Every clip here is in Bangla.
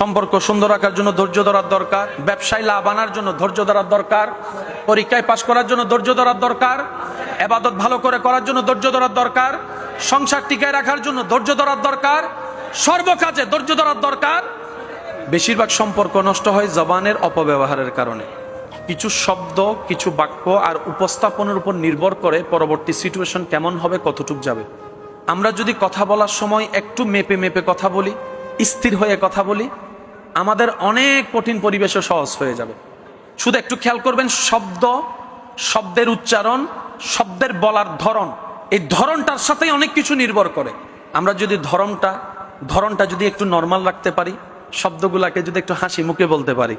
সম্পর্ক সুন্দর রাখার জন্য ধৈর্য ধরার দরকার, ব্যবসায় লাভ আনার জন্য ধৈর্য ধরার দরকার, পরীক্ষায় পাশ করার জন্য ধৈর্য ধরার দরকার, ইবাদত ভালো করে করার জন্য ধৈর্য ধরার দরকার, সংসার টিকায় রাখার জন্য ধৈর্য ধরার দরকার, সর্বকাজে ধৈর্য ধরার দরকার। বেশিরভাগ সম্পর্ক নষ্ট হয় জবানের অপব্যবহারের কারণে। কিছু শব্দ, কিছু বাক্য আর উপস্থাপনের উপর নির্ভর করে পরবর্তী সিচুয়েশন কেমন হবে, কতটুক যাবে। আমরা যদি কথা বলার সময় একটু মেপে মেপে কথা বলি, স্থির হয়ে কথা বলি, আমাদের অনেক কঠিন পরিবেশও সহজ হয়ে যাবে। শুধু একটু খেয়াল করবেন, শব্দের উচ্চারণ, শব্দের বলার ধরন, এই ধরনটার সাথেই অনেক কিছু নির্ভর করে। আমরা যদি ধরনটা যদি একটু নর্মাল রাখতে পারি, শব্দগুলাকে যদি একটু হাসি মুখে বলতে পারি,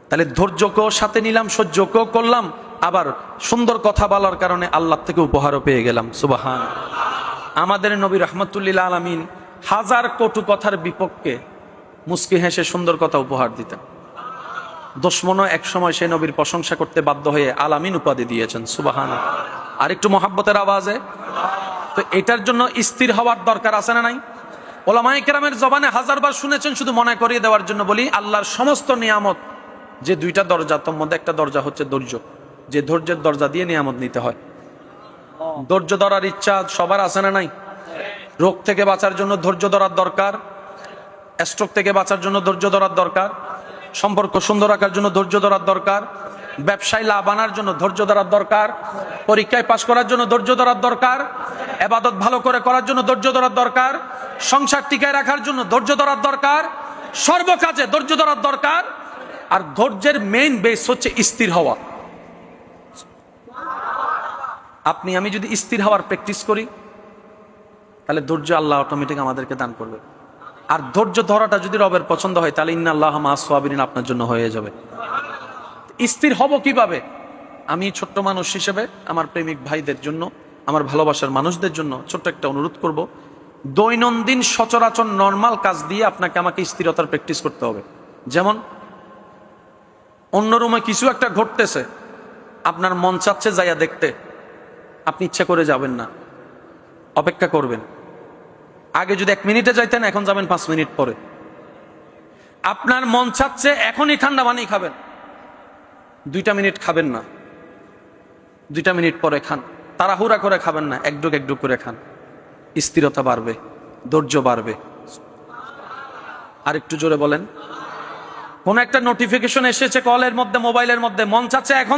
তাহলে ধৈর্যকেও সাথে নিলাম, সহ্যকেও করলাম, আবার সুন্দর কথা বলার কারণে আল্লাহ থেকে উপহারও পেয়ে গেলাম। সুবহান। আমাদের নবী রাহমাতুল্লিল আলামিন হাজার কটু কথার বিপক্ষে মুস্কি হেসে সুন্দর কথা উপহার দিতেন। দুশমনও এক সময় সেই নবীর প্রশংসা করতে বাধ্য হয়ে আলামিন উপাধি দিয়েছেন। সুবহান। আর একটু মহাব্বতের আওয়াজে। তো এটার জন্য স্থির হওয়ার দরকার আছে না নাই? ওলামায়ে কেরামের জবানে হাজারবার শুনেছেন, শুধু মনে করিয়ে দেওয়ার জন্য বলি, আল্লাহর সমস্ত নিয়ামত যে দুইটা দরজা, তার মধ্যে একটা দরজা হচ্ছে ধৈর্য। যে ধৈর্যের দরজা দিয়ে নিয়ামত নিতে হয়। ধৈর্য ধরার ইচ্ছা সবার আছে না নাই? রোগ থেকে বাঁচার জন্য ধৈর্য ধরার দরকার, স্ট্রোক থেকে বাঁচার জন্য ধৈর্য ধরার দরকার, সম্পর্ক সুন্দর রাখার জন্য ধৈর্য ধরার দরকার, ব্যবসায় লাভ আনার জন্য ধৈর্য ধরার দরকার, পরীক্ষায় পাশ করার জন্য ধৈর্য ধরার দরকার, ইবাদত ভালো করে করার জন্য ধৈর্য ধরার দরকার, সংসার টিকায় রাখার জন্য ধৈর্য ধরার দরকার, সর্বকাজে ধৈর্য ধরার দরকার। আর ধৈর্যের মেইন বেস হচ্ছে স্থির হওয়া। আমি যদি স্থির হওয়ার প্র্যাকটিস করি, তাহলে ধৈর্য আল্লাহ অটোমেটিক আমাদেরকে দান করবে। আর ধৈর্য ধরাটা যদি রবের পছন্দ হয়, তাহলে ইন্নাল্লাহ মা'আস সাবিরিন আপনার জন্য হয়ে যাবে। স্থির হব কিভাবে? আমি ছোট্ট মানুষ হিসেবে আমার প্রেমিক ভাইদের জন্য, আমার ভালোবাসার মানুষদের জন্য ছোট্ট একটা অনুরোধ করব, দৈনন্দিন সচরাচর নর্মাল কাজ দিয়ে আপনাকে আমাকে স্থিরতার প্র্যাকটিস করতে হবে। যেমন অন্য রুমে কিছু একটা ঘটতেছে, আপনার মন চাচ্ছে যাইয়া দেখতে, আপনি ইচ্ছা করে যাবেন না, অপেক্ষা করবেন। আগে যদি 1 মিনিটে যাইতেন, এখন যাবেন 5 মিনিট পরে। আপনার মন চাচ্ছে এখনই ঠান্ডা পানি খাবেন, 2টা মিনিট খাবেন না, 2টা মিনিট পরে খান। তাড়াহুড়া করে খাবেন না, একডুক একডুক করে খান। স্থিরতা বাড়বে, ধৈর্য বাড়বে। আর একটু জোরে বলেন। কোন একটা নোটিফিকেশন এসেছে কলের মধ্যে, মোবাইলের মধ্যে, মন চাচ্ছে এখন